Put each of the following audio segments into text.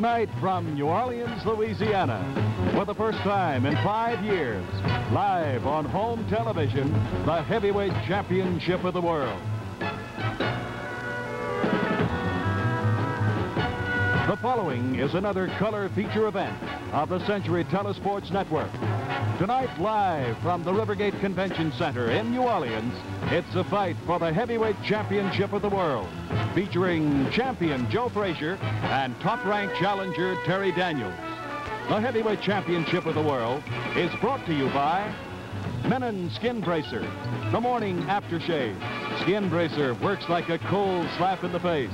Tonight from New Orleans, Louisiana, for the first time in 5 years, live on home television, the heavyweight championship of the world. The following is another color feature event of the Century Telesports Network. Tonight, live from the Rivergate Convention Center in New Orleans, it's a fight for the heavyweight championship of the world, featuring champion Joe Frazier and top-ranked challenger Terry Daniels. The heavyweight championship of the world is brought to you by Menon Skin Bracer, the morning aftershave. Skin Bracer works like a cold slap in the face.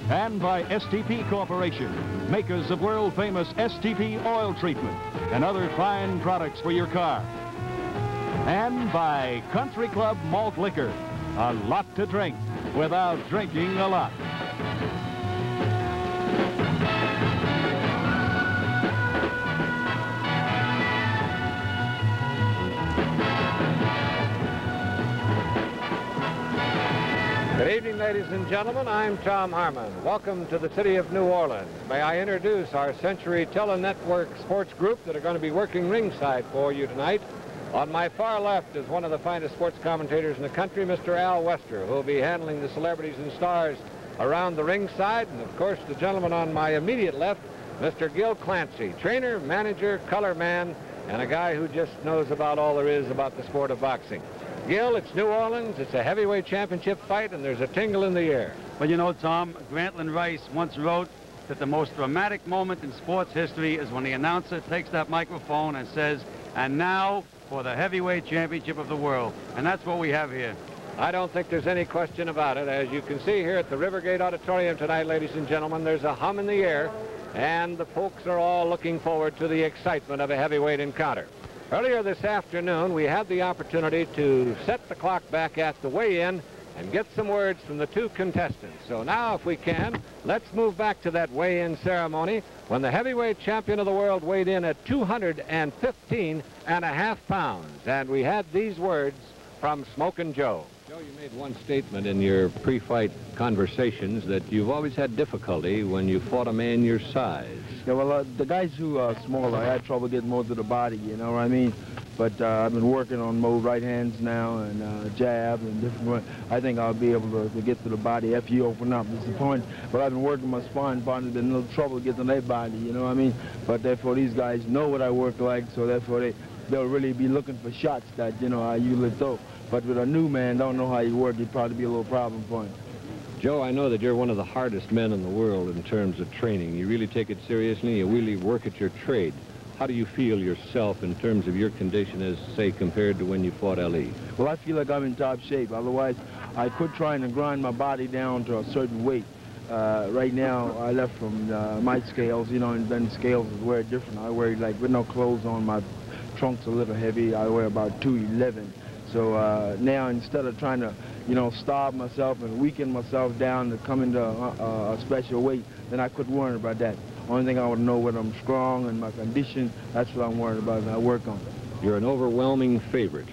And by STP Corporation, makers of world-famous STP oil treatment and other fine products for your car. And by Country Club Malt Liquor, a lot to drink without drinking a lot. Good evening, ladies and gentlemen. I'm Tom Harmon. Welcome to the city of New Orleans. May I introduce our Century Telenetwork sports group that are going to be working ringside for you tonight. On my far left is one of the finest sports commentators in the country, Mr. Al Wester, who will be handling the celebrities and stars around the ringside. And, of course, the gentleman on my immediate left, Mr. Gil Clancy, trainer, manager, color man, and a guy who just knows about all there is about the sport of boxing. Gil, it's New Orleans, it's a heavyweight championship fight, and there's a tingle in the air. Well, you know, Tom, Grantland Rice once wrote that the most dramatic moment in sports history is when the announcer takes that microphone and says, "And now for the heavyweight championship of the world." And that's what we have here. I don't think there's any question about it. As you can see here at the Rivergate Auditorium tonight, ladies and gentlemen, there's a hum in the air, and the folks are all looking forward to the excitement of a heavyweight encounter. Earlier this afternoon, we had the opportunity to set the clock back at the weigh-in and get some words from the two contestants. So now, if we can, let's move back to that weigh-in ceremony when the heavyweight champion of the world weighed in at 215.5 pounds. And we had these words from Smokin' Joe. Joe, you made one statement in your pre-fight conversations that you've always had difficulty when you fought a man your size. Yeah, well, the guys who are smaller, I had trouble getting more to the body, you know what I mean? But I've been working on more right hands now and jab and different. I think I'll be able to get to the body after you open up. It's the point. But I've been working my sparring partners, been a little trouble getting to their body, you know what I mean? But therefore, these guys know what I work like, so therefore they'll really be looking for shots that, you know, I usually throw. But with a new man, don't know how you work, it'd probably be a little problem for him. Joe, I know that you're one of the hardest men in the world in terms of training. You really take it seriously. You really work at your trade. How do you feel yourself in terms of your condition as, say, compared to when you fought Ali? Well, I feel like I'm in top shape. Otherwise, I could try and grind my body down to a certain weight. Right now, I left from my scales, you know, and then scales is wear different. I wear, like, with no clothes on, my trunk's a little heavy. I wear about 211. So now, instead of trying to, you know, starve myself and weaken myself down to come into a special weight, then I couldn't worry about that. Only thing I want to know whether I'm strong and my condition, that's what I'm worried about, and I work on it. You're an overwhelming favorite.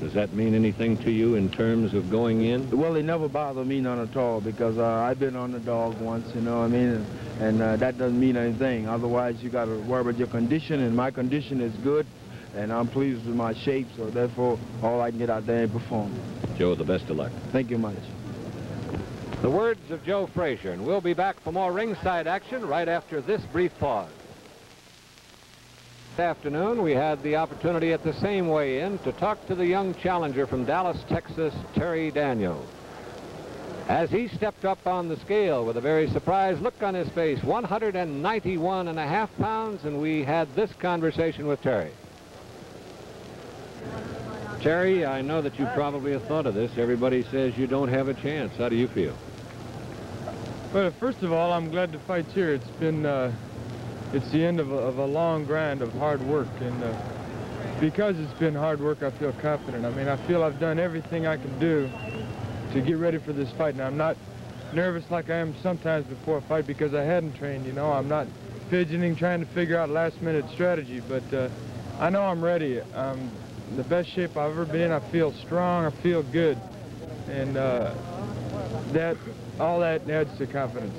Does that mean anything to you in terms of going in? Well, it never bothered me none at all, because I've been underdog once, you know what I mean, and that doesn't mean anything. Otherwise, you got to worry about your condition, and my condition is good, and I'm pleased with my shape, so therefore, all I can get out there and perform. Joe, the best of luck. Thank you much. The words of Joe Frazier, and we'll be back for more ringside action right after this brief pause. This afternoon, we had the opportunity at the same weigh-in to talk to the young challenger from Dallas, Texas, Terry Daniels. As he stepped up on the scale with a very surprised look on his face, 191.5 pounds, and we had this conversation with Terry. Terry, I know that you probably have thought of this. Everybody says you don't have a chance. How do you feel? Well, first of all, I'm glad to fight here. It's been, it's the end of a long grind of hard work, and because it's been hard work, I feel confident. I mean, I feel I've done everything I can do to get ready for this fight, and I'm not nervous like I am sometimes before a fight because I hadn't trained, you know. I'm not fidgeting, trying to figure out last-minute strategy, but I know I'm ready. The best shape I've ever been in. I feel strong, I feel good, and all that adds to confidence.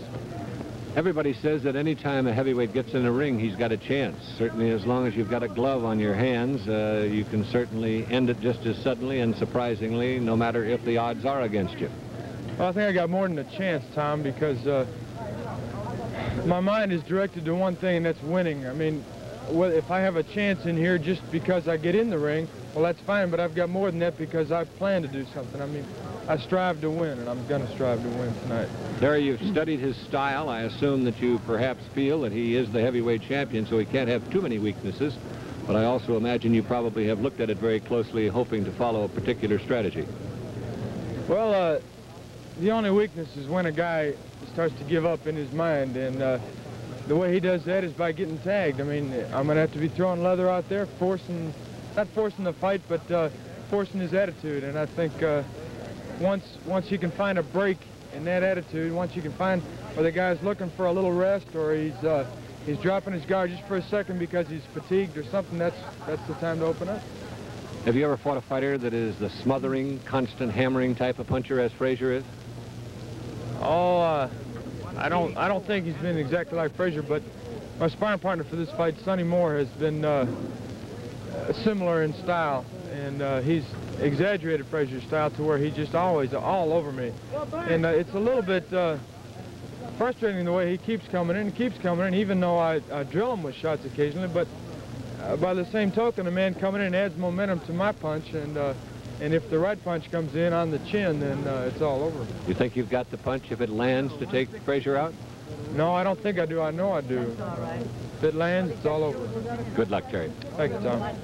Everybody says that any time a heavyweight gets in a ring, he's got a chance. Certainly, as long as you've got a glove on your hands, you can certainly end it just as suddenly and surprisingly, no matter if the odds are against you. Well, I think I got more than a chance, Tom, because my mind is directed to one thing, and that's winning. I mean, if I have a chance in here just because I get in the ring, well, that's fine, but I've got more than that because I plan to do something. I mean, I strive to win, and I'm going to strive to win tonight. Terry, you've studied his style. I assume that you perhaps feel that he is the heavyweight champion, so he can't have too many weaknesses. But I also imagine you probably have looked at it very closely, hoping to follow a particular strategy. Well, the only weakness is when a guy starts to give up in his mind, and the way he does that is by getting tagged. I mean, I'm going to have to be throwing leather out there, not forcing the fight, but forcing his attitude. And I think once you can find a break in that attitude, once you can find where the guy's looking for a little rest, or he's dropping his guard just for a second because he's fatigued or something, that's the time to open up. Have you ever fought a fighter that is the smothering, constant hammering type of puncher as Frazier is? Oh, I don't think he's been exactly like Frazier, but my sparring partner for this fight, Sonny Moore, has been similar in style, and he's exaggerated Frazier's style to where he's just always all over me. And it's a little bit frustrating the way he keeps coming in, even though I drill him with shots occasionally, but by the same token, a man coming in adds momentum to my punch, and if the right punch comes in on the chin, then it's all over. You think you've got the punch if it lands to take Frazier out? No, I don't think I do. I know I do. If it lands, it's all over. Good luck, Terry. Thank you, Tom.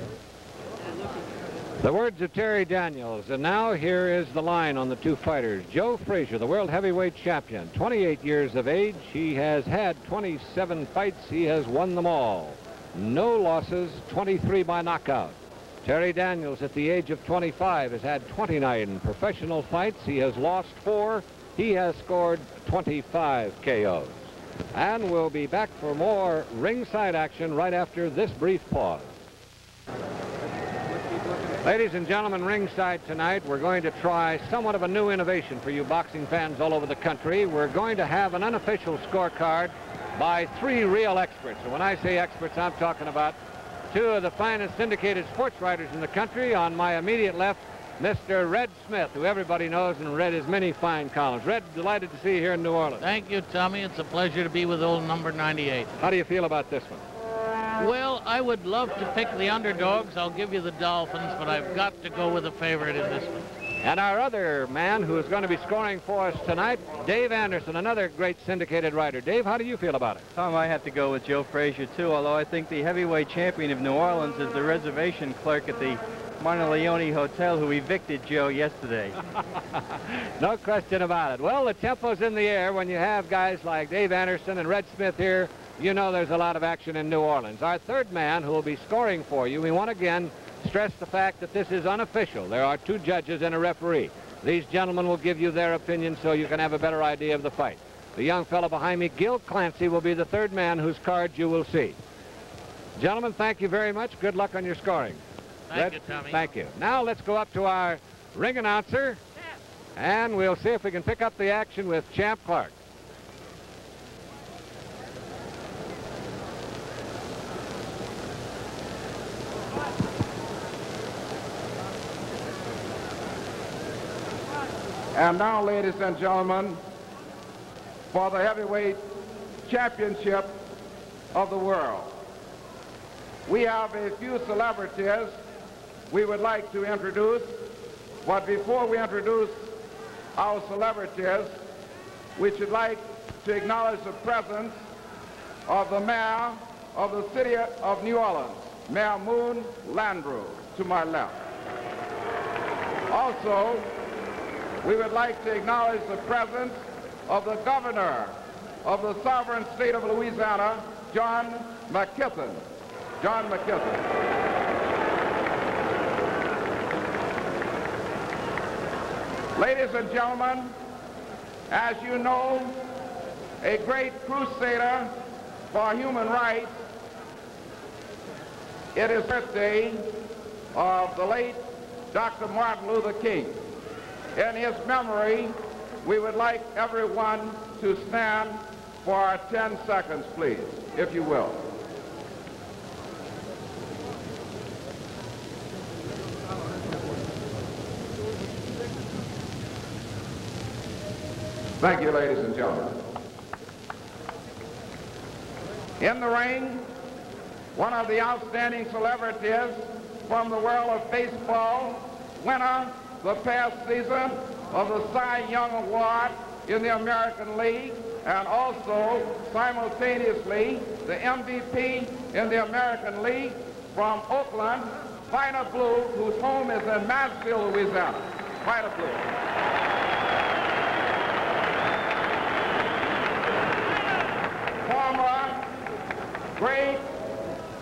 The words of Terry Daniels, and now here is the line on the two fighters. Joe Frazier, the world heavyweight champion, 28 years of age. He has had 27 fights. He has won them all. No losses, 23 by knockout. Terry Daniels, at the age of 25, has had 29 professional fights. He has lost 4. He has scored 25 KOs. And we'll be back for more ringside action right after this brief pause. Ladies and gentlemen, ringside tonight, we're going to try somewhat of a new innovation for you boxing fans all over the country. We're going to have an unofficial scorecard by 3 real experts. And when I say experts, I'm talking about 2 of the finest syndicated sports writers in the country. On my immediate left, Mr. Red Smith, who everybody knows and read his many fine columns. Red, delighted to see you here in New Orleans. Thank you, Tommy. It's a pleasure to be with old number 98. How do you feel about this one? Well, I would love to pick the underdogs. I'll give you the Dolphins, but I've got to go with a favorite in this one. And our other man who is going to be scoring for us tonight, Dave Anderson, another great syndicated writer. Dave, how do you feel about it? Tom, I have to go with Joe Frazier, too, although I think the heavyweight champion of New Orleans is the reservation clerk at the Monteleone Hotel who evicted Joe yesterday. No question about it. Well, the tempo's in the air when you have guys like Dave Anderson and Red Smith here. You know there's a lot of action in New Orleans. Our third man who will be scoring for you, we want again stress the fact that this is unofficial. There are 2 judges and a referee. These gentlemen will give you their opinion so you can have a better idea of the fight. The young fellow behind me, Gil Clancy, will be the third man whose cards you will see. Gentlemen, thank you very much. Good luck on your scoring. Thank you, Tommy. Thank you. Now let's go up to our ring announcer, and we'll see if we can pick up the action with Champ Clark. And now, ladies and gentlemen, for the heavyweight championship of the world, we have a few celebrities we would like to introduce. But before we introduce our celebrities, we should like to acknowledge the presence of the mayor of the city of New Orleans, Mayor Moon Landreau, to my left. Also, we would like to acknowledge the presence of the governor of the sovereign state of Louisiana, John McKisson. John McKisson. Ladies and gentlemen, as you know, a great crusader for human rights, it is the birthday of the late Dr. Martin Luther King. In his memory, we would like everyone to stand for 10 seconds, please, if you will. Thank you, ladies and gentlemen. In the ring, one of the outstanding celebrities from the world of baseball, winner the past season of the Cy Young Award in the American League, and also simultaneously the MVP in the American League from Oakland, Vida Blue, whose home is in Mansfield, Louisiana. Vida Blue. Former great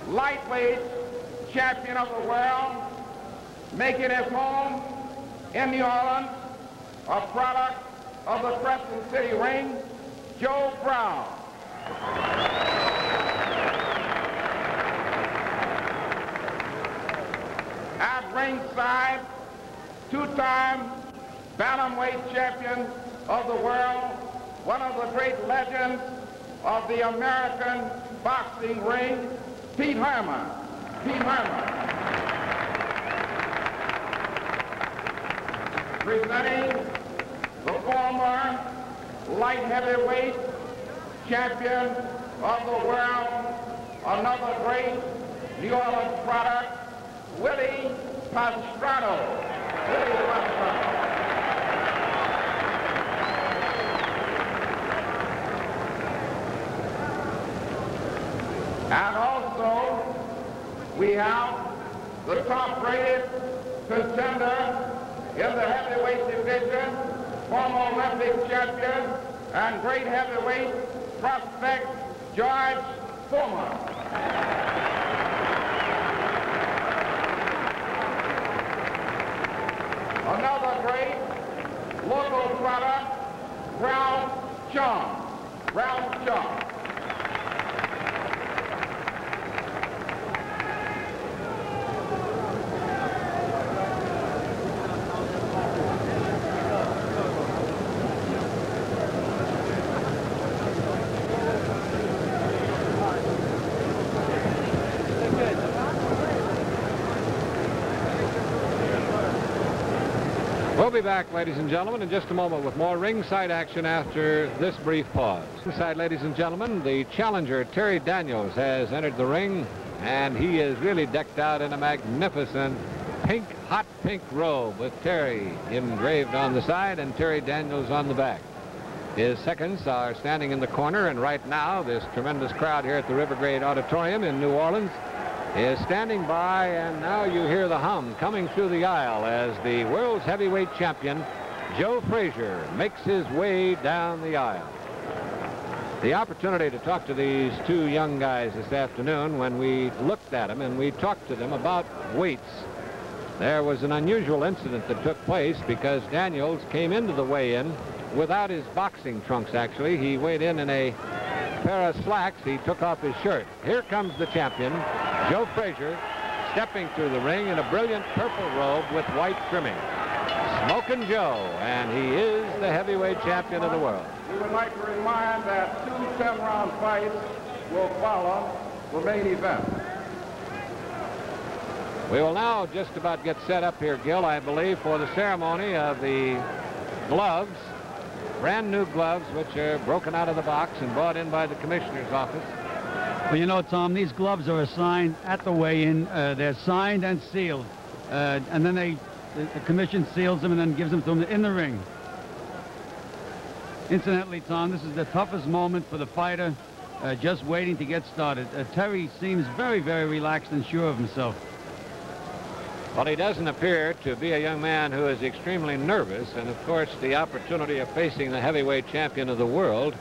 lightweight champion of the world, making his home in New Orleans, a product of the Crescent City ring, Joe Brown. At ringside, two-time bantamweight champion of the world, one of the great legends of the American boxing ring, Pete Herman. Pete Herman. Presenting the former light heavyweight champion of the world, another great New Orleans product, Willie Pastrano. Willie Pastrano. And also, we have the top-rated contender in the heavyweight division, former Olympic champion and great heavyweight prospect, George Foreman. Another great local product, Ralph Chung. Ralph Chung. We'll be back, ladies and gentlemen, in just a moment with more ringside action after this brief pause. Ringside, ladies and gentlemen, the challenger, Terry Daniels, has entered the ring, and he is really decked out in a magnificent pink, hot pink robe with Terry engraved on the side and Terry Daniels on the back. His seconds are standing in the corner, and right now, this tremendous crowd here at the Rivergrade Auditorium in New Orleans is standing by, and now you hear the hum coming through the aisle as the world's heavyweight champion, Joe Frazier, makes his way down the aisle. The opportunity to talk to these two young guys this afternoon, when we looked at them and we talked to them about weights, there was an unusual incident that took place because Daniels came into the weigh-in without his boxing trunks, actually. He weighed in a pair of slacks. He took off his shirt. Here comes the champion, Joe Frazier, stepping through the ring in a brilliant purple robe with white trimming. Smokin' Joe, and he is the heavyweight champion of the world. We would like to remind that 2 10-round fights will follow the main event. We will now just about get set up here, Gil, I believe, for the ceremony of the gloves, brand new gloves, which are broken out of the box and brought in by the commissioner's office. Well, you know, Tom, these gloves are assigned at the weigh-in. They're signed and sealed. And then the commission seals them and then gives them to them in the ring. Incidentally, Tom, this is the toughest moment for the fighter, just waiting to get started. Terry seems very, very relaxed and sure of himself. Well, he doesn't appear to be a young man who is extremely nervous, and of course the opportunity of facing the heavyweight champion of the world,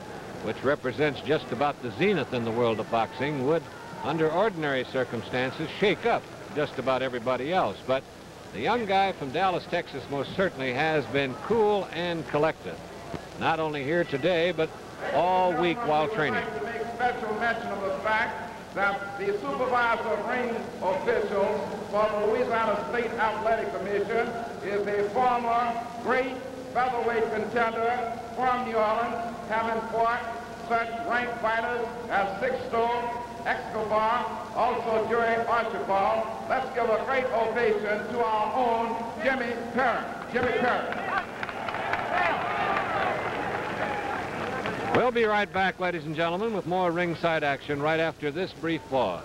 which represents just about the zenith in the world of boxing, would, under ordinary circumstances, shake up just about everybody else. But the young guy from Dallas, Texas, most certainly has been cool and collected, not only here today, but all week while training. I'd like to make special mention of the fact that the supervisor of ring officials for the Louisiana State Athletic Commission is a former great featherweight contender from New Orleans, having fought such ranked fighters as Sixto, Escobar, also Jerry Archibald. Let's give a great ovation to our own Jimmy Perrin. Jimmy Perrin. We'll be right back, ladies and gentlemen, with more ringside action right after this brief pause.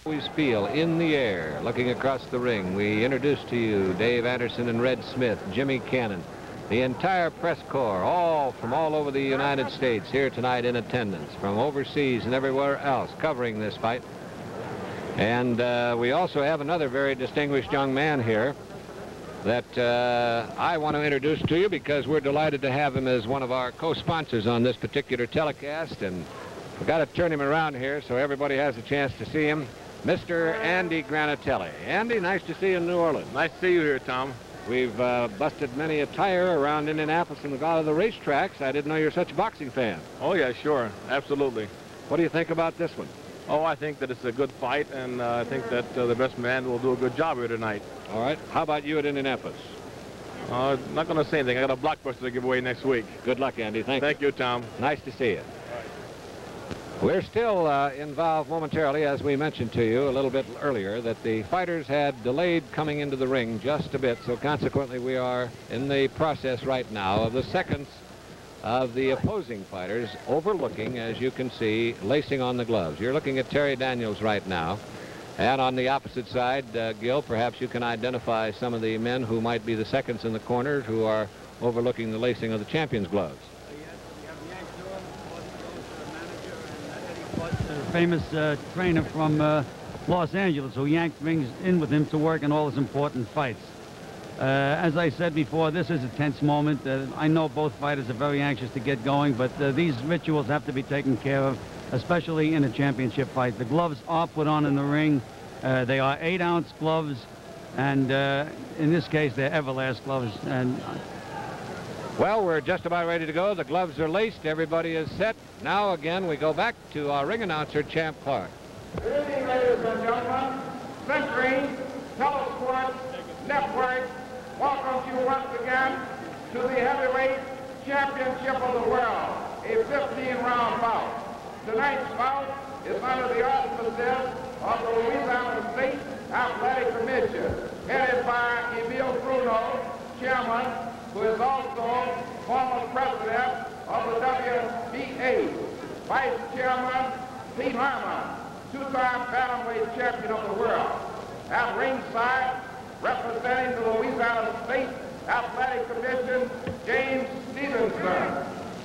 Always feel in the air, looking across the ring. We introduce to you Dave Anderson and Red Smith, Jimmy Cannon, the entire press corps, all from all over the United States here tonight in attendance, from overseas and everywhere else, covering this fight. And we also have another very distinguished young man here that I want to introduce to you because we're delighted to have him as one of our co-sponsors on this particular telecast. And we've got to turn him around here so everybody has a chance to see him. Mr. Andy Granatelli. Andy, nice to see you in New Orleans. Nice to see you here, Tom. We've busted many a tire around Indianapolis and a lot of the racetracks. I didn't know you're such a boxing fan. Oh, yeah, sure. Absolutely. What do you think about this one? Oh, I think that it's a good fight, and I think that the best man will do a good job here tonight. All right. How about you at Indianapolis? Not going to say anything. I got a blockbuster to give away next week. Good luck, Andy. Thank you, Tom. Nice to see you. We're still involved momentarily, as we mentioned to you a little bit earlier, that the fighters had delayed coming into the ring just a bit, so consequently we are in the process right now of the seconds of the opposing fighters overlooking, as you can see, lacing on the gloves. You're looking at Terry Daniels right now. And on the opposite side, Gil, perhaps you can identify some of the men who might be the seconds in the corner who are overlooking the lacing of the champion's gloves. Famous trainer from Los Angeles who Yank brings in with him to work in all his important fights. As I said before, this is a tense moment. I know both fighters are very anxious to get going, but these rituals have to be taken care of, especially in a championship fight. The gloves are put on in the ring. They are 8-ounce gloves, and in this case, they're Everlast gloves. And well, we're just about ready to go. The gloves are laced. Everybody is set. Now, again, we go back to our ring announcer, Champ Clark. Good evening, ladies and gentlemen. Century Telesports Network welcomes you once again to the heavyweight championship of the world, a 15-round bout. Tonight's bout is under the auspices of the Louisiana State Athletic Commission, headed by Emile Bruno, chairman, who is also former president of the WBA, vice chairman Pete Harmon, two-time bantamweight champion of the world. At ringside, representing the Louisiana State Athletic Commission, James Stevenson,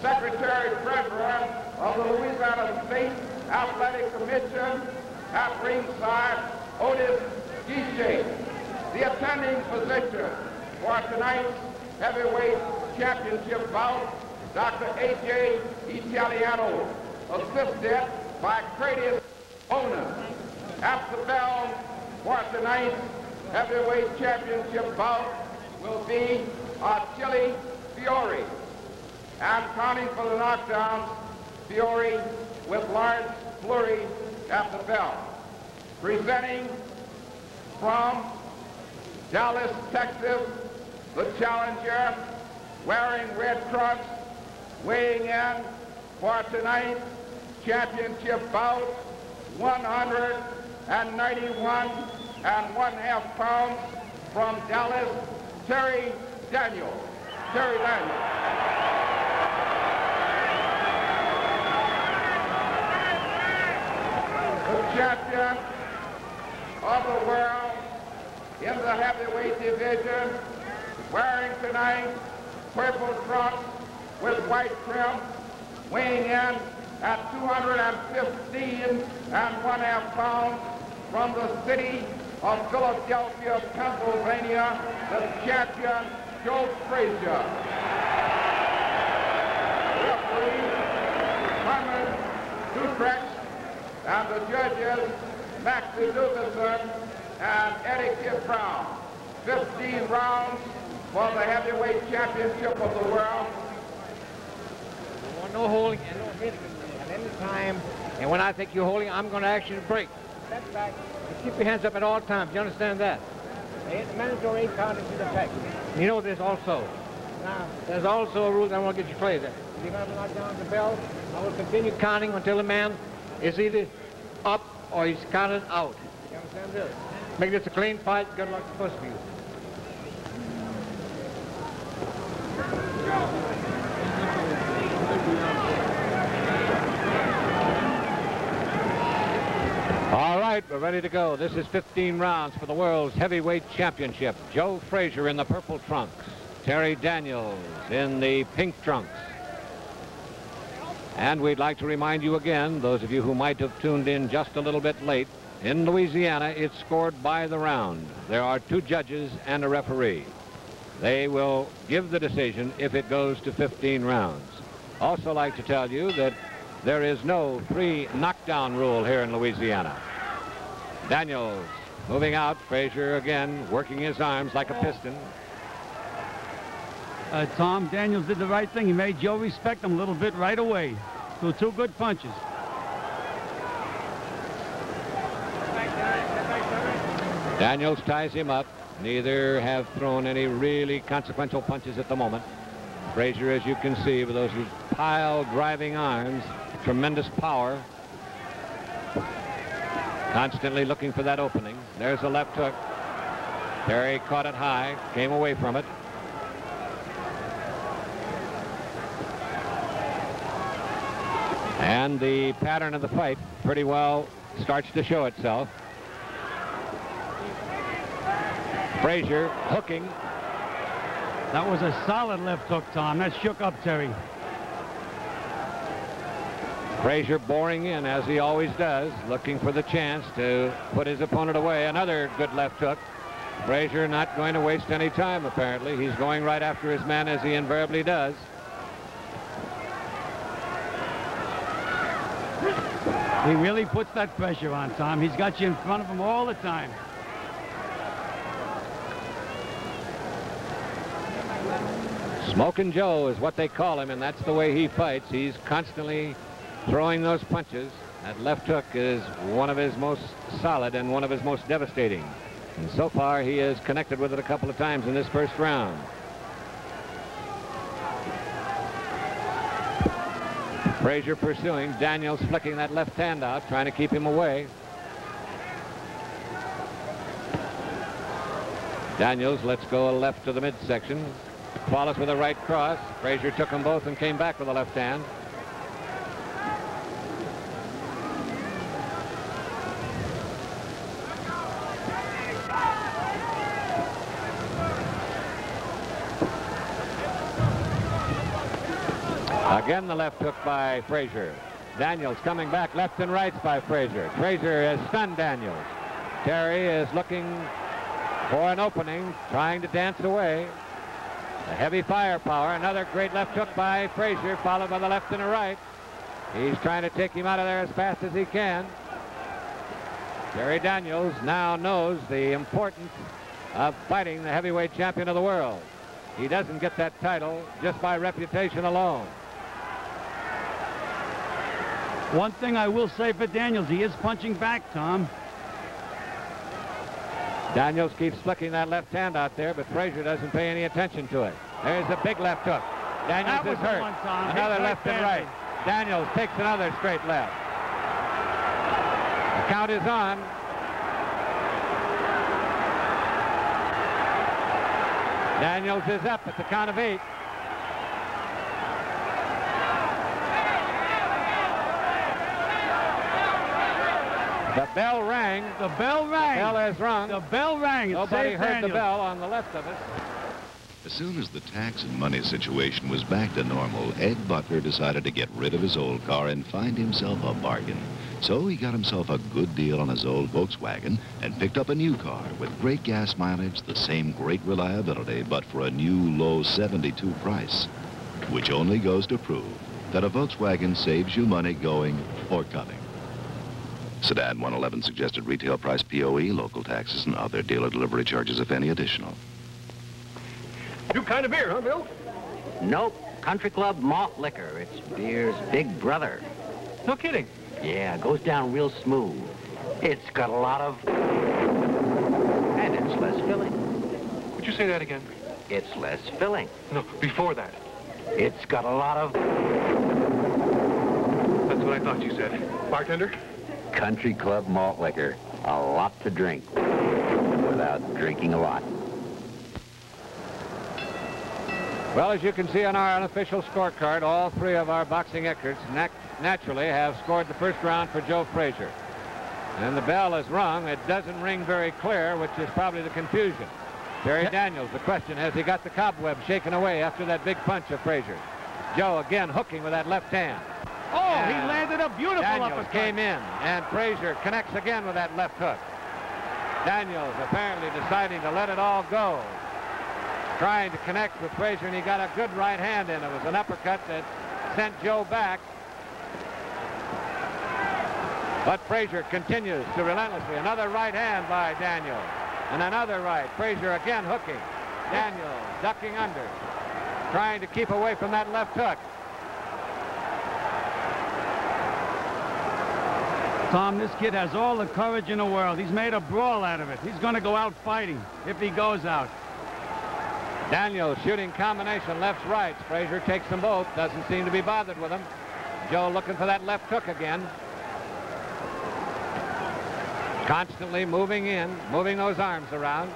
Secretary Treasurer of the Louisiana State Athletic Commission. At ringside, Otis Guichet. The attending physician for tonight's heavyweight championship bout, Dr. A.J. Italiano, assisted by Cradius Onan. At the bell for tonight's heavyweight championship bout will be Achille Fiore. And counting for the knockdowns, Fiore with Lawrence Fleury at the bell. Presenting from Dallas, Texas, the challenger, wearing red trunks, weighing in for tonight's championship bout, 191.5 pounds, from Dallas, Terry Daniels. Terry Daniels. The champion of the world in the heavyweight division, wearing tonight purple trunks with white trim, weighing in at 215.5 pounds, from the city of Philadelphia, Pennsylvania, the champion, Joe Frazier. Referee, Herman Dutrecht, and the judges, Maxie Dugerson and Eddie Kid Brown. 15 rounds for the heavyweight championship of the world. No holding and no hitting at any time. And when I think you're holding, I'm going to ask you to break. Step back. You keep your hands up at all times. You understand that? The mandatory 8 count is in effect. You know this also. Now, there's also a rule that I want to get you clear there. If you're going to knock down the bell, I will continue counting until the man is either up or he's counted out. You understand this? Make this a clean fight. Good luck to push for you. All right, we're ready to go. This is 15 rounds for the World's Heavyweight Championship. Joe Frazier in the purple trunks. Terry Daniels in the pink trunks. And we'd like to remind you again, those of you who might have tuned in just a little bit late, in Louisiana, it's scored by the round. There are 2 judges and a referee. They will give the decision if it goes to 15 rounds. Also like to tell you that there is no 3 knockdown rule here in Louisiana. Daniels moving out. Frazier again working his arms like a piston. Tom, Daniels did the right thing. He made Joe respect him a little bit right away. So 2 good punches. Daniels ties him up. Neither have thrown any really consequential punches at the moment. Frazier, as you can see, with those pile driving arms, tremendous power. Constantly looking for that opening. There's a left hook. Terry caught it high, came away from it. And the pattern of the fight pretty well starts to show itself. Frazier hooking. That was a solid left hook, Tom. That shook up Terry. Frazier boring in, as he always does, looking for the chance to put his opponent away. Another good left hook. Frazier not going to waste any time, apparently. He's going right after his man, as he invariably does. He really puts that pressure on, Tom. He's got you in front of him all the time. Smokin' Joe is what they call him, and that's the way he fights. He's constantly throwing those punches. That left hook is one of his most solid and one of his most devastating. And so far, he has connected with it a couple of times in this first round. Frazier pursuing. Daniels flicking that left hand out, trying to keep him away. Daniels lets go a left to the midsection. Wallace with a right cross. Frazier took them both and came back with a left hand. Again, the left hook by Frazier. Daniels coming back left and right by Frazier. Frazier has stunned Daniels. Terry is looking for an opening, trying to dance away. A heavy firepower. Another great left hook by Frazier, followed by the left and the right. He's trying to take him out of there as fast as he can. Terry Daniels now knows the importance of fighting the heavyweight champion of the world. He doesn't get that title just by reputation alone. One thing I will say for Daniels, he is punching back, Tom. Daniels keeps flicking that left hand out there, but Frazier doesn't pay any attention to it. There's a big left hook. Daniels is hurt. Another left and right. Daniels takes another straight left. The count is on. Daniels is up at the count of 8. The bell rang. The bell rang. The bell has rung. The bell rang. Nobody heard the bell on the left of us. As soon as the tax and money situation was back to normal, Ed Butler decided to get rid of his old car and find himself a bargain. So he got himself a good deal on his old Volkswagen and picked up a new car with great gas mileage, the same great reliability, but for a new low 72 price, which only goes to prove that a Volkswagen saves you money going or coming. Sedan 111 suggested retail price POE, local taxes and other dealer delivery charges, if any, additional. New kind of beer, huh, Bill? Nope. Country Club malt liquor. It's beer's big brother. No kidding. Yeah, goes down real smooth. It's got a lot of... and it's less filling. Would you say that again? it's less filling. No, before that. It's got a lot of... That's what I thought you said. Bartender? Country Club malt liquor. A lot to drink without drinking a lot. Well, as you can see on our unofficial scorecard, all three of our boxing experts naturally have scored the first round for Joe Frazier. And the bell is rung. It doesn't ring very clear, which is probably the confusion. Terry Daniels, the question, has he got the cobweb shaken away after that big punch of Frazier? Joe again hooking with that left hand. Oh, and he landed a beautiful Daniels uppercut. came in, and Frazier connects again with that left hook. Daniels apparently deciding to let it all go. Trying to connect with Frazier, and he got a good right hand in. It was an uppercut that sent Joe back. But Frazier continues to relentlessly. Another right hand by Daniels. And another right. Frazier again hooking. Daniels ducking under. Trying to keep away from that left hook. Tom, this kid has all the courage in the world. He's made a brawl out of it. He's going to go out fighting if he goes out. Daniels shooting combination lefts, rights. Frazier takes them both. Doesn't seem to be bothered with them. Joe looking for that left hook again. Constantly moving in, moving those arms around.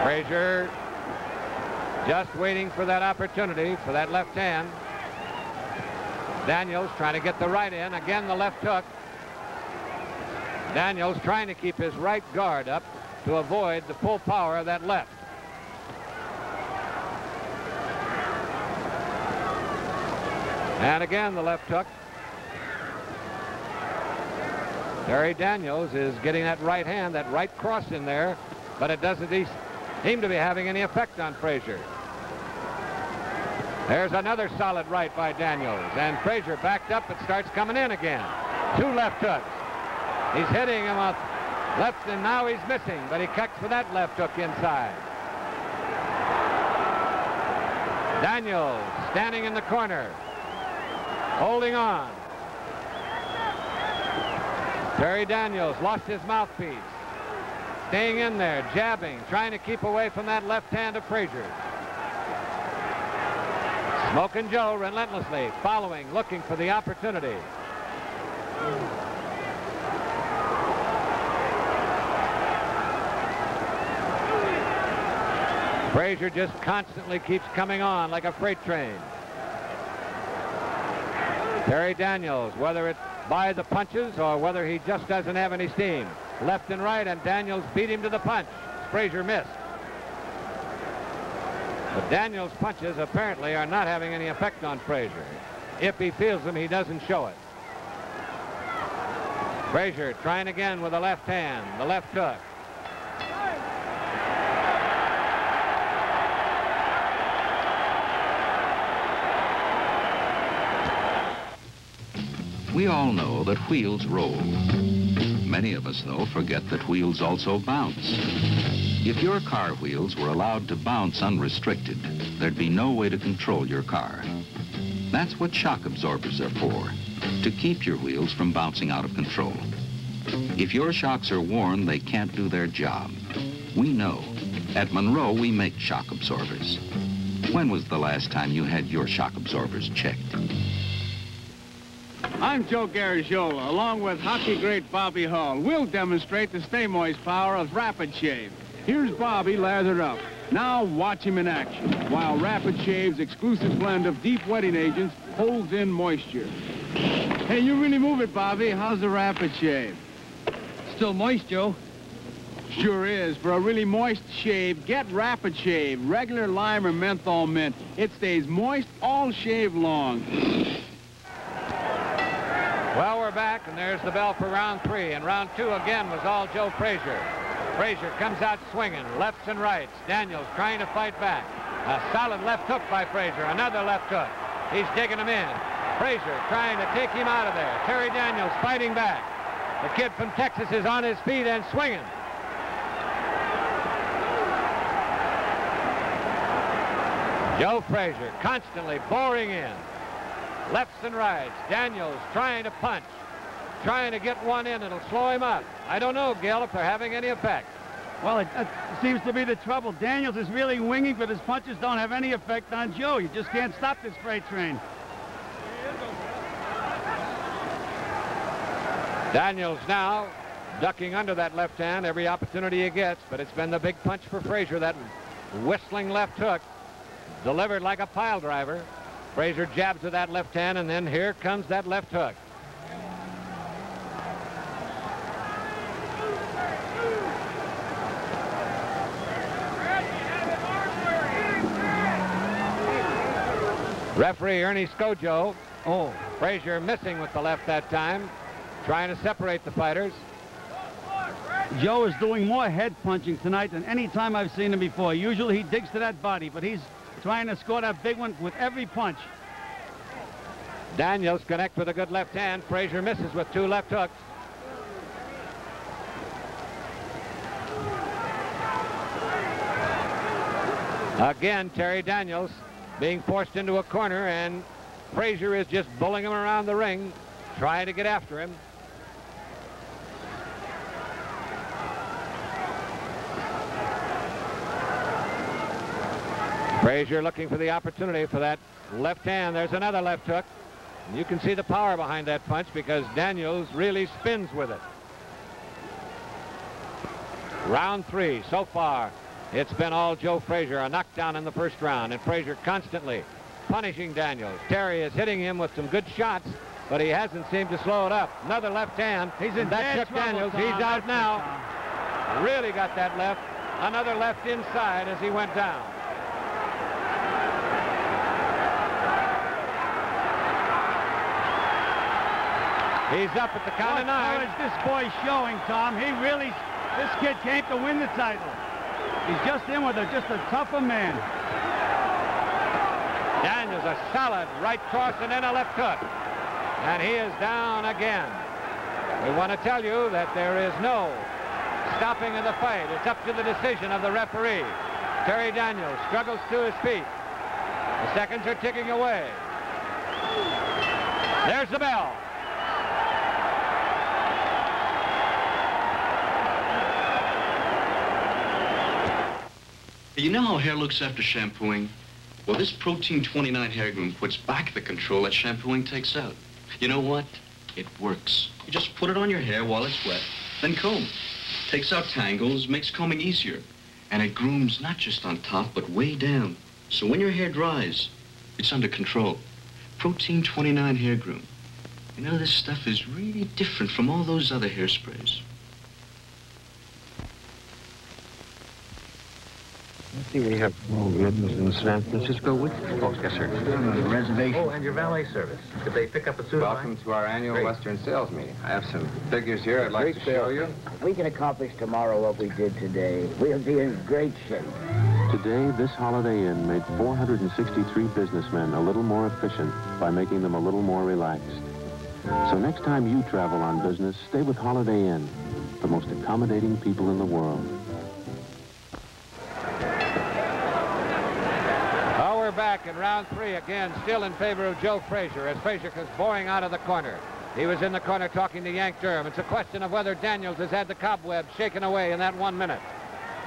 Frazier just waiting for that opportunity for that left hand. Daniels trying to get the right in. Again, the left hook. Daniels trying to keep his right guard up to avoid the full power of that left. And again, the left hook. Terry Daniels is getting that right hand, that right cross in there, but it doesn't seem to be having any effect on Frazier. There's another solid right by Daniels, and Frazier backed up and starts coming in again. Two left hooks. He's hitting him with left, and now he's missing, but he cuts for that left hook inside. Daniels standing in the corner, holding on. Terry Daniels lost his mouthpiece. Staying in there, jabbing, trying to keep away from that left hand of Frazier. Smoking Joe relentlessly, following, looking for the opportunity. Frazier just constantly keeps coming on like a freight train. Terry Daniels, whether it's by the punches or whether he just doesn't have any steam. Left and right, and Daniels beat him to the punch. Frazier missed. But Daniels' punches apparently are not having any effect on Frazier. If he feels them, he doesn't show it. Frazier trying again with the left hand, the left hook. We all know that wheels roll. Many of us, though, forget that wheels also bounce. If your car wheels were allowed to bounce unrestricted, there'd be no way to control your car. That's what shock absorbers are for, to keep your wheels from bouncing out of control. If your shocks are worn, they can't do their job. We know. At Monroe, we make shock absorbers. When was the last time you had your shock absorbers checked? I'm Joe Garagiola, along with hockey great Bobby Hull. We'll demonstrate the Stay Moist power of Rapid Shave. Here's Bobby lathered up. Now watch him in action, while Rapid Shave's exclusive blend of deep wetting agents holds in moisture. Hey, you really move it, Bobby. How's the Rapid Shave? Still moist, Joe. Sure is. For a really moist shave, get Rapid Shave, regular lime or menthol mint. It stays moist all shave long. Well, we're back, and there's the bell for round 3. And round 2 again was all Joe Frazier. Frazier comes out swinging, lefts and rights. Daniels trying to fight back. A solid left hook by Frazier. Another left hook. He's digging him in. Frazier trying to take him out of there. Terry Daniels fighting back. The kid from Texas is on his feet and swinging. Joe Frazier constantly boring in. Lefts and rights. Daniels trying to punch. Trying to get one in. It'll slow him up. I don't know, Gil, if they're having any effect. Well, it seems to be the trouble. Daniels is really winging, but his punches don't have any effect on Joe. You just can't stop this freight train. Daniels now ducking under that left hand every opportunity he gets, but it's been the big punch for Frazier, that whistling left hook, delivered like a pile driver. Frazier jabs with that left hand, and then here comes that left hook. Referee Ernie Scojo. Oh, Frazier missing with the left that time, trying to separate the fighters. Joe is doing more head punching tonight than any time I've seen him before. Usually he digs to that body, but he's trying to score that big one with every punch. Daniels connects with a good left hand. Frazier misses with two left hooks. Again, Terry Daniels being forced into a corner, and Frazier is just bullying him around the ring, trying to get after him. Frazier looking for the opportunity for that left hand. There's another left hook. You can see the power behind that punch because Daniels really spins with it. Round 3 so far. It's been all Joe Frazier, a knockdown in the first round, and Frazier constantly punishing Daniels. Terry is hitting him with some good shots, but he hasn't seemed to slow it up. Another left hand. He's in that shook Daniels. He's out now. Really got that left. Another left inside as he went down. He's up at the count of 9. What courage this boy's showing, Tom. This kid came to win the title. He's just in with just a tougher man. Daniels, a solid right cross and then a left hook. And he is down again. We want to tell you that there is no stopping of the fight. It's up to the decision of the referee. Terry Daniels struggles to his feet. The seconds are ticking away. There's the bell. You know how hair looks after shampooing? Well, this Protein 29 hair groom puts back the control that shampooing takes out. You know what? It works. You just put it on your hair while it's wet, then comb. Takes out tangles, makes combing easier. And it grooms not just on top, but way down. So when your hair dries, it's under control. Protein 29 hair groom. You know, this stuff is really different from all those other hairsprays. We have in San Francisco with folks. Yes, sir. Reservation. Oh, and your valet service. Could they pick up a suit? Welcome to our annual Western sales meeting. I have some figures here I'd like to show you. We can accomplish tomorrow what we did today. We'll be in great shape. Today, this Holiday Inn made 463 businessmen a little more efficient by making them a little more relaxed. So next time you travel on business, stay with Holiday Inn, the most accommodating people in the world. We're back in round 3 again, still in favor of Joe Frazier as Frazier comes boring out of the corner. He was in the corner talking to Yank Durham. It's a question of whether Daniels has had the cobwebs shaken away in that 1 minute.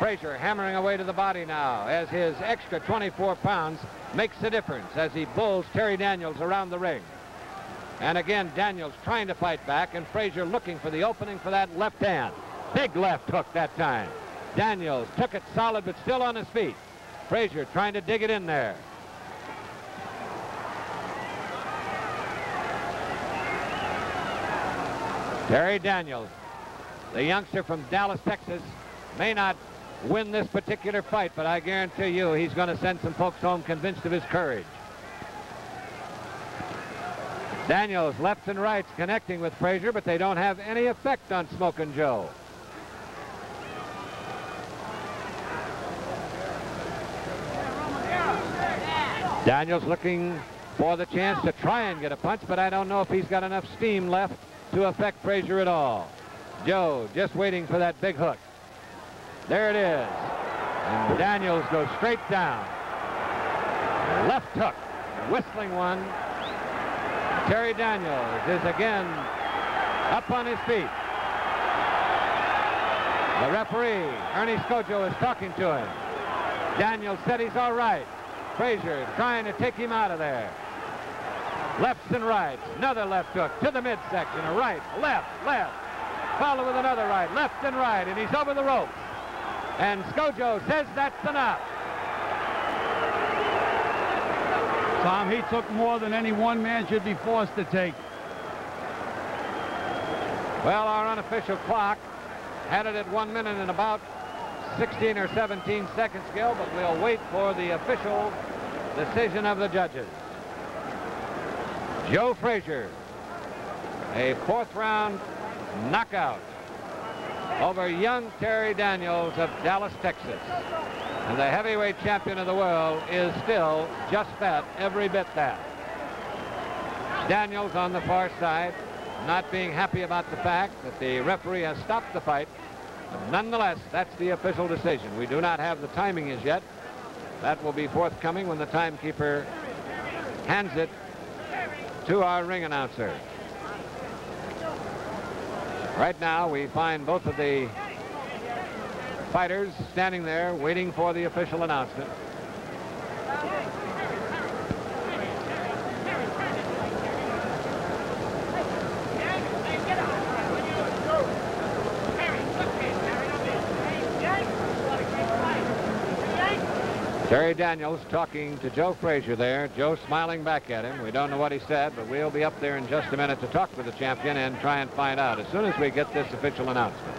Frazier hammering away to the body now as his extra 24 pounds makes the difference as he bulls Terry Daniels around the ring. And again, Daniels trying to fight back and Frazier looking for the opening for that left hand. Big left hook that time. Daniels took it solid but still on his feet. Frazier trying to dig it in there. Terry Daniels, the youngster from Dallas, Texas, may not win this particular fight, but I guarantee you he's going to send some folks home convinced of his courage. Daniels lefts and rights connecting with Frazier, but they don't have any effect on Smokin' Joe. Daniels looking for the chance to try and get a punch, but I don't know if he's got enough steam left to affect Frazier at all. Joe just waiting for that big hook. There it is. And Daniels goes straight down. Left hook. Whistling one. Terry Daniels is again up on his feet. The referee, Ernie Scoggio, is talking to him. Daniels said he's all right. Frazier trying to take him out of there. Lefts and rights. Another left hook to the midsection. A right, left, left. Follow with another right, left and right, and he's over the ropes. And Scoggio says that's enough. Tom, he took more than any one man should be forced to take. Well, our unofficial clock had it at 1 minute and about 16 or 17 seconds, Gil, but we'll wait for the official decision of the judges. Joe Frazier, a fourth-round knockout over young Terry Daniels of Dallas, Texas. And the heavyweight champion of the world is still just that, every bit that. Daniels on the far side, not being happy about the fact that the referee has stopped the fight. But nonetheless, that's the official decision. We do not have the timing as yet. That will be forthcoming when the timekeeper hands it to our ring announcer. Right now, we find both of the fighters standing there waiting for the official announcement. Terry Daniels talking to Joe Frazier there. Joe smiling back at him. We don't know what he said, but we'll be up there in just a minute to talk with the champion and try and find out as soon as we get this official announcement.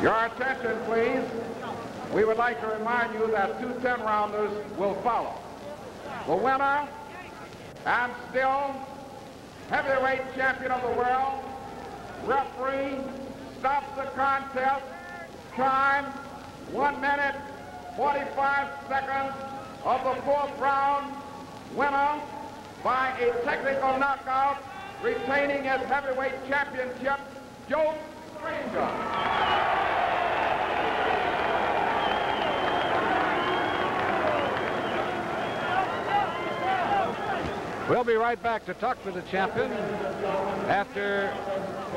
Your attention, please. We would like to remind you that 2 10-rounders will follow. The winner and still heavyweight champion of the world, referee stops the contest. Time 1 minute 45 seconds of the 4th round. Winner by a technical knockout, retaining his heavyweight championship, Joe Frazier. We'll be right back to talk with the champion after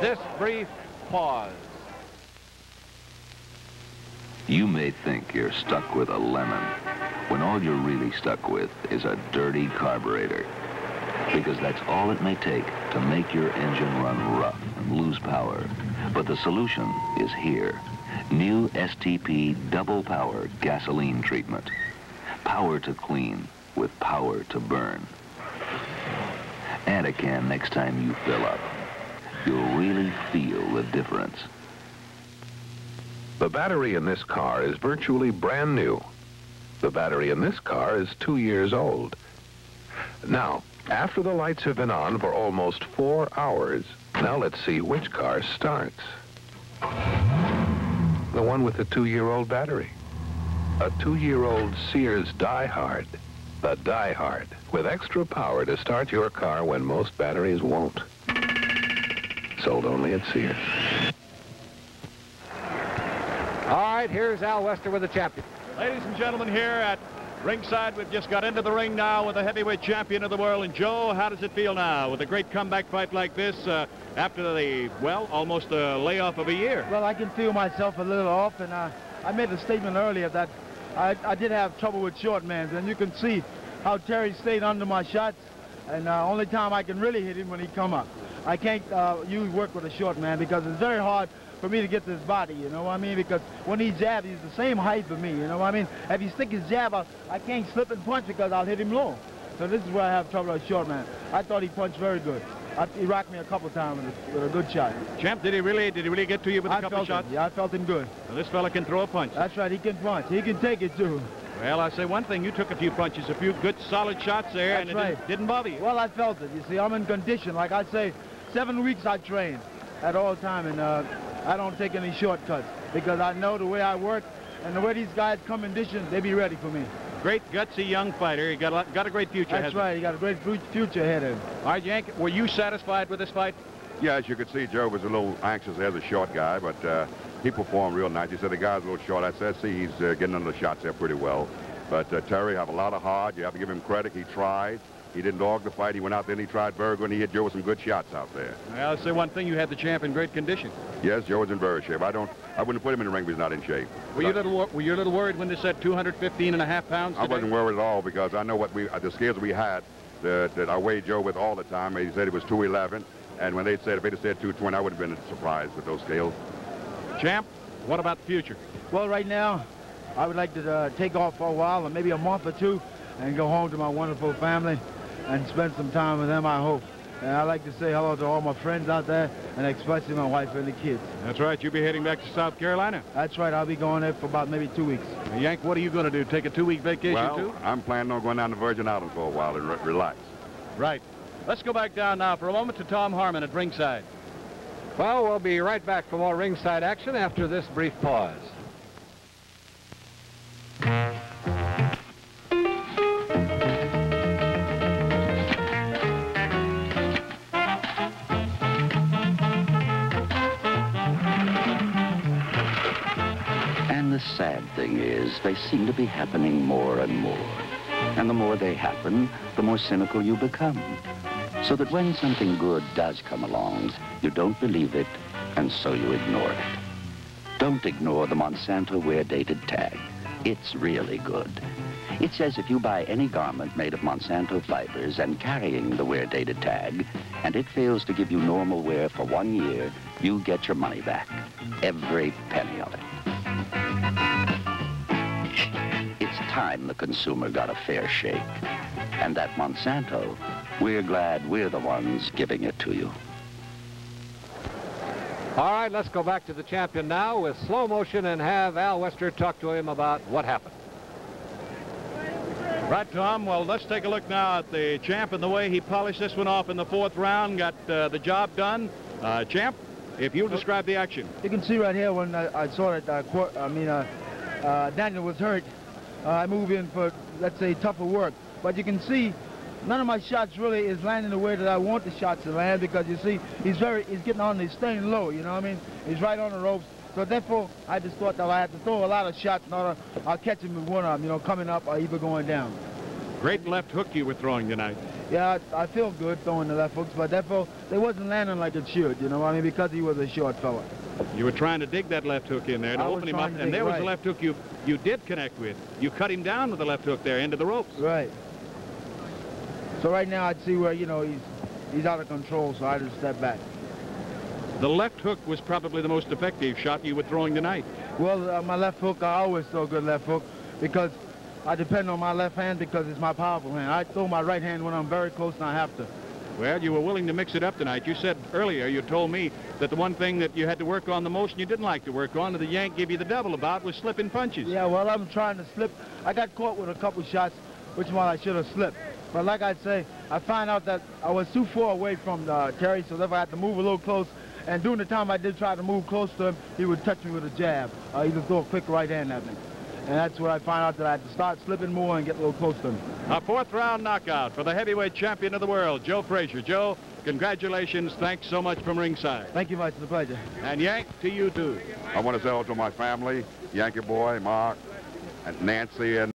this brief pause. You may think you're stuck with a lemon when all you're really stuck with is a dirty carburetor. Because that's all it may take to make your engine run rough and lose power. But the solution is here. New STP Double Power Gasoline Treatment. Power to clean with power to burn. Add a can next time you fill up. You'll really feel the difference. The battery in this car is virtually brand new. The battery in this car is 2 years old. Now, after the lights have been on for almost 4 hours, now let's see which car starts. The one with the 2-year-old battery. A 2-year-old Sears Die Hard. The Die Hard, with extra power to start your car when most batteries won't. Sold only at Sears. All right, here's Al Wester with the champion. Ladies and gentlemen, here at ringside, we've just got into the ring now with the heavyweight champion of the world. And Joe, how does it feel now with a great comeback fight like this after the, well, almost a layoff of a year? Well, I can feel myself a little off, and I made a statement earlier that I did have trouble with short men, and you can see how Terry stayed under my shots, and only time I can really hit him when he come up. I can't use work with a short man because it's very hard for me to get to his body, you know what I mean? Because when he jabs, he's the same height for me, you know what I mean? If he stick his jab out, I can't slip and punch because I'll hit him low. So this is where I have trouble with a short man. I thought he punched very good. He rocked me a couple times with a good shot. Champ, did he really get to you with a couple shots? Yeah, I felt him good. Well, this fella can throw a punch. That's right, he can punch. He can take it too. Well, I say one thing, you took a few punches, a few good solid shots there, That's and right. it didn't bother you. Well, I felt it. You see, I'm in condition. Like I say, 7 weeks I train at all time, and I don't take any shortcuts because I know the way I work and the way these guys come in condition, they be ready for me. Great, gutsy young fighter. He got a great future ahead. That's right. He got a great future ahead of him. All right, Yank, were you satisfied with this fight? Yeah, as you could see, Joe was a little anxious as a short guy, but he performed real nice. He said the guy's a little short. I said, see, he's getting under the shots there pretty well. But Terry have a lot of heart. You have to give him credit. He tried. He didn't dog the fight. He went out there and he tried very good, and he hit Joe with some good shots out there. Well, I'll say one thing, you had the champ in great condition. Yes, Joe is in very shape. I wouldn't put him in the ring if he's not in shape. Were you a little worried when they said 215.5 pounds today? I wasn't worried at all because I know what the scales we had that I weighed Joe with all the time. He said it was 211, and when if they'd have said 220, I would have been surprised with those scales. Champ, what about the future? Well, right now, I would like to take off for a while, or maybe a month or two, and go home to my wonderful family and spend some time with them, I hope. And I'd like to say hello to all my friends out there, and especially my wife and the kids. That's right. You'll be heading back to South Carolina. That's right. I'll be going there for about maybe 2 weeks. Yank, what are you going to do? Take a 2-week vacation, too? I'm planning on going down to Virgin Islands for a while and relax. Right. Let's go back down now for a moment to Tom Harmon at ringside. Well, we'll be right back for more ringside action after this brief pause. And the sad thing is, they seem to be happening more and more. And the more they happen, the more cynical you become. So that when something good does come along, you don't believe it, and so you ignore it. Don't ignore the Monsanto wear-dated tag. It's really good. It says if you buy any garment made of Monsanto fibers and carrying the wear-dated tag, and it fails to give you normal wear for 1 year, you get your money back. Every penny of it. It's time the consumer got a fair shake. And that Monsanto, we're glad we're the ones giving it to you. All right, let's go back to the champion now with slow motion and have Al Wester talk to him about what happened. Right, Tom. Well, let's take a look now at the champ and the way he polished this one off in the 4th round, got the job done. Champ, if you'll describe the action. You can see right here when I saw that Daniel was hurt, I moved in for, let's say, tougher work. But you can see none of my shots really is landing the way that I want the shots to land because you see he's getting on, he's staying low, you know what I mean? He's right on the ropes. So therefore, I just thought that I had to throw a lot of shots in order I'll catch him with one of them, you know, coming up or even going down. Great left hook you were throwing tonight. Yeah, I feel good throwing the left hooks, but therefore they wasn't landing like it should, you know what I mean, because he was a short fella. You were trying to dig that left hook in there to open him up, and there was the left hook you did connect with. You cut him down with the left hook there into the ropes. Right. So right now I'd see where, you know, he's out of control, so I just step back. The left hook was probably the most effective shot you were throwing tonight. Well, my left hook, I always throw a good left hook because I depend on my left hand because it's my powerful hand. I throw my right hand when I'm very close and I have to. Well, you were willing to mix it up tonight. You said earlier, you told me that the one thing that you had to work on the most and you didn't like to work on, and the Yank gave you the devil about, was slipping punches. Yeah, well, I'm trying to slip. I got caught with a couple shots, which one I should have slipped. But like I say, I found out that I was too far away from Terry, so therefore I had to move a little close. And during the time I did try to move close to him, he would touch me with a jab. He would throw a quick right hand at me. And that's where I found out that I had to start slipping more and get a little close to him. A 4th round knockout for the heavyweight champion of the world, Joe Frazier. Joe, congratulations. Thanks so much from ringside. Thank you much. It's a pleasure. And Yank, to you too. I want to say hello to my family, Yankee Boy, Mark, and Nancy, and